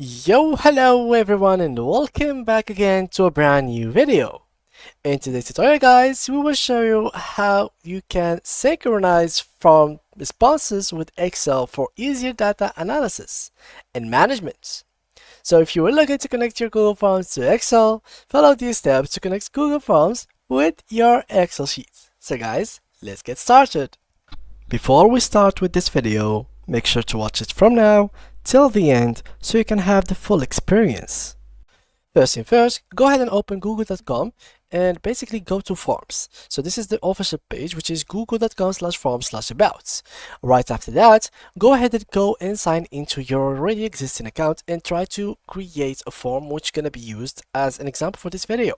Yo, hello everyone and welcome back again to a brand new video. In today's tutorial guys, we will show you how you can synchronize form responses with Excel for easier data analysis and management. So if you are looking to connect your Google Forms to Excel, follow these steps to connect Google Forms with your Excel sheets. So guys, let's get started. Before we start with this video, make sure to watch it from now till the end so you can have the full experience. First thing first, go ahead and open google.com and basically go to forms. So this is the official page, which is google.com/forms/about. Right after that, go ahead and go and sign into your already existing account and try to create a form which is going to be used as an example for this video.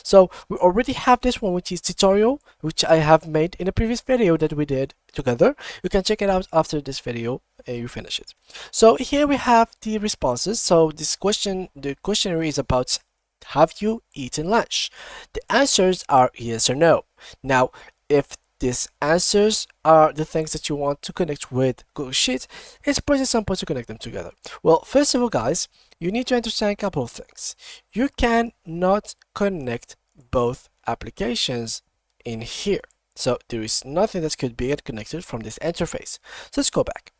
So we already have this one, which is tutorial, which I have made in a previous video that we did together. You can check it out after this video and you finish it. So here we have the responses. So this question, the questionnaire is about have you eaten lunch? The answers are yes or no. Now, if these answers are the things that you want to connect with Google Sheets, it's pretty simple to connect them together. Well, first of all, guys, you need to understand a couple of things. You cannot connect both applications in here. So there is nothing that could be connected from this interface. So let's go back.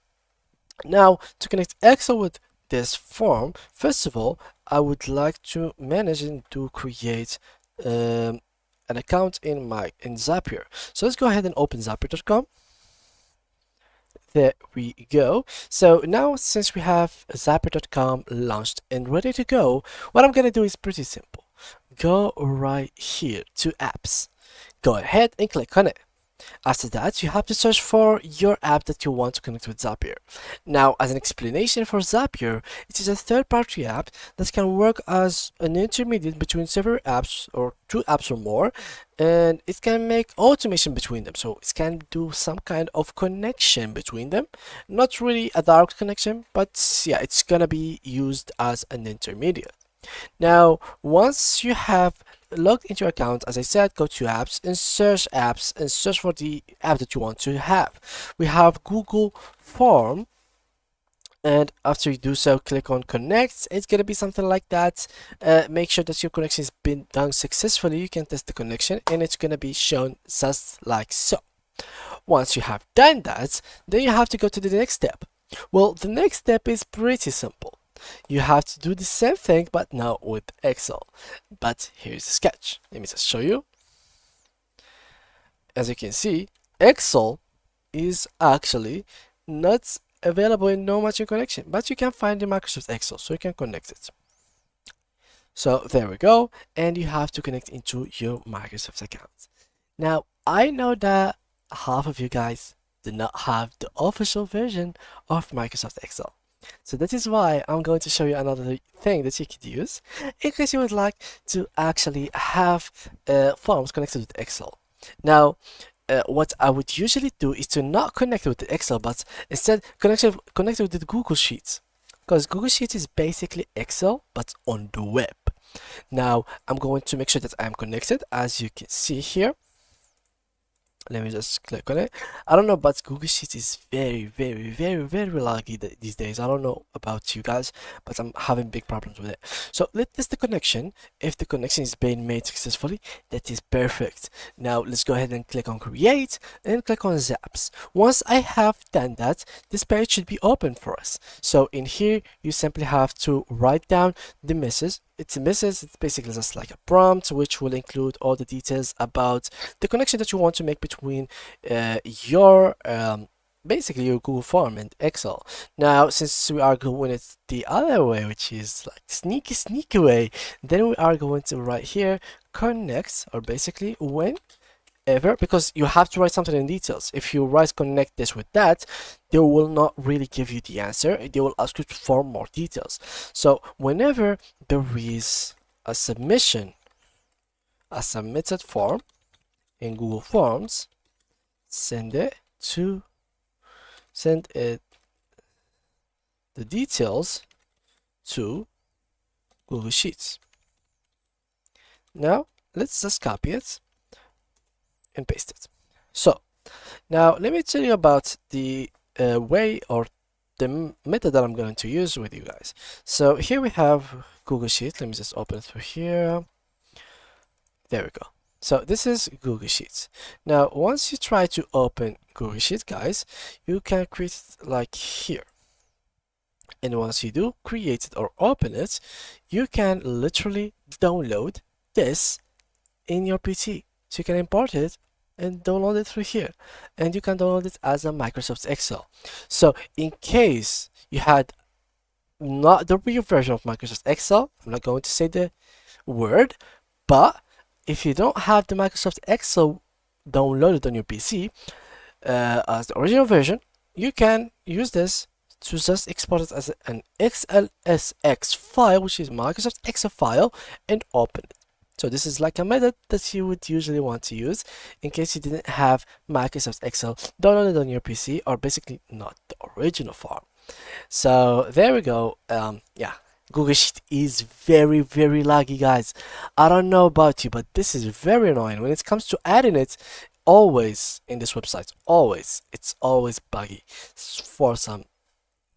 Now, to connect Excel with this form, first of all, I would like to manage and to create an account in Zapier. So let's go ahead and open Zapier.com. There we go. So now, since we have Zapier.com launched and ready to go, what I'm gonna do is pretty simple. Go right here to apps. Go ahead and click on it. After that, you have to search for your app that you want to connect with Zapier. Now, as an explanation for Zapier, it is a third-party app that can work as an intermediate between several apps or two apps or more, and it can make automation between them. So it can do some kind of connection between them. Not really a direct connection, but yeah, it's gonna be used as an intermediate. Now, once you have logged into your account, as I said, go to apps and search for the app that you want to have. We have Google Form, and after you do so, click on connect. It's gonna be something like that. Make sure that your connection has been done successfully. You can test the connection and it's gonna be shown just like so. Once you have done that, then you have to go to the next step. Well, the next step is pretty simple. You have to do the same thing, but now with Excel. But here's the sketch. Let me just show you. As you can see, Excel is actually not available in no matching connection, but you can find the Microsoft Excel, so you can connect it. So there we go, and you have to connect into your Microsoft account. Now, I know that half of you guys do not have the official version of Microsoft Excel. So that is why I'm going to show you another thing that you could use in case you would like to actually have forms connected with Excel. Now, what I would usually do is to not connect with the Excel, but instead connect with the Google Sheets. Because Google Sheets is basically Excel, but on the web. Now, I'm going to make sure that I'm connected, as you can see here. Let me just click on it. I don't know, but Google Sheets is very laggy these days. I don't know about you guys, but I'm having big problems with it. So let's test the connection. If the connection is being made successfully, that is perfect. Now let's go ahead and click on create and click on Zaps. Once I have done that, this page should be open for us. So in here, you simply have to write down the message. It's basically just like a prompt which will include all the details about the connection that you want to make between your basically your Google Form and Excel. Now, since we are going it the other way, which is like sneaky way, then we are going to write here connect, or basically whenever, because you have to write something in details. If you write connect this with that, they will not really give you the answer. They will ask you for more details. So whenever there is a submitted form in Google Forms, send it the details to Google Sheets. Now let's just copy it and paste it. So now let me tell you about the way or method that I'm going to use with you guys. So here we have Google Sheets. Let me just open it through here. There we go. So this is Google Sheets. Now, once you try to open Google Sheets, guys, you can create it like here. And once you do create it or open it, you can literally download this in your PC. So you can import it and download it through here. And you can download it as a Microsoft Excel. So in case you had not the real version of Microsoft Excel, I'm not going to say the word, but if you don't have the Microsoft Excel downloaded on your PC as the original version, you can use this to just export it as an XLSX file, which is Microsoft Excel file, and open it. So this is like a method that you would usually want to use in case you didn't have Microsoft Excel downloaded on your PC, or basically not the original form. So there we go. Yeah, Google Sheet is very laggy, guys. I don't know about you, but this is very annoying when it comes to adding it. Always in this website, it's always buggy for some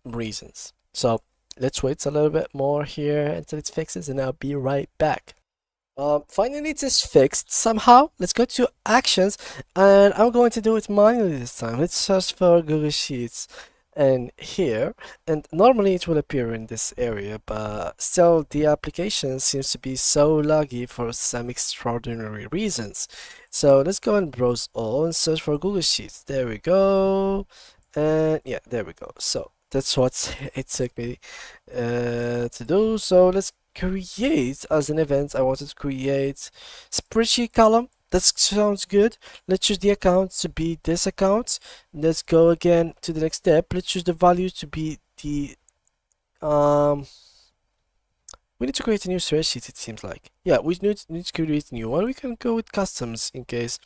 reasons. So let's wait a little bit more here until it fixes, and I'll be right back. Finally it is fixed somehow. Let's go to actions, and I'm going to do it manually this time. Let's search for Google Sheets and here, and normally it will appear in this area, but still the application seems to be so laggy for some extraordinary reasons. So let's go and browse all and search for Google Sheets. There we go, and yeah, there we go. So that's what it took me to do. So let's create as an event. I wanted to create spreadsheet column. That sounds good. Let's choose the account to be this account. Let's go again to the next step. Let's choose the value to be the we need to create a new spreadsheet, it seems like. Yeah, we need to create a new one. We can go with customs in case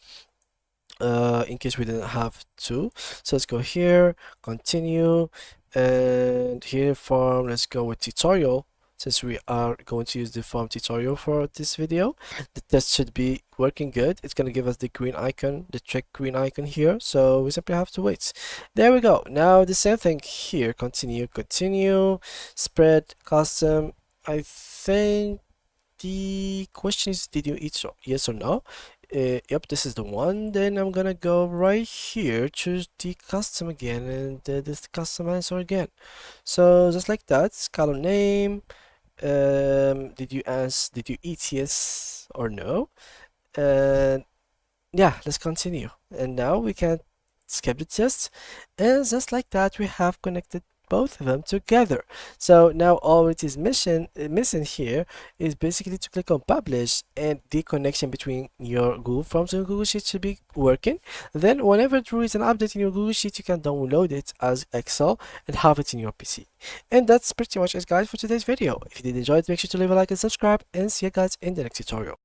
we didn't have to. So let's go here, continue, and here form, let's go with tutorial. Since we are going to use the form tutorial for this video, the test should be working good. It's going to give us the green icon, the check green icon here. So we simply have to wait. There we go. Now the same thing here, continue, spread, custom. I think the question is, did you eat yes or no? Yep, this is the one. Then I'm gonna go right here, choose the custom again, and this custom answer again. So just like that, column name. Did you eat yes or no? And yeah, let's continue. And now we can skip the test, and just like that we have connected both of them together. So now all it is missing here is basically to click on publish, and the connection between your Google Forms and Google Sheets should be working. Then whenever there is an update in your Google Sheet, you can download it as Excel and have it in your PC. And that's pretty much it, guys, for today's video. If you did enjoy it, make sure to leave a like and subscribe, and see you guys in the next tutorial.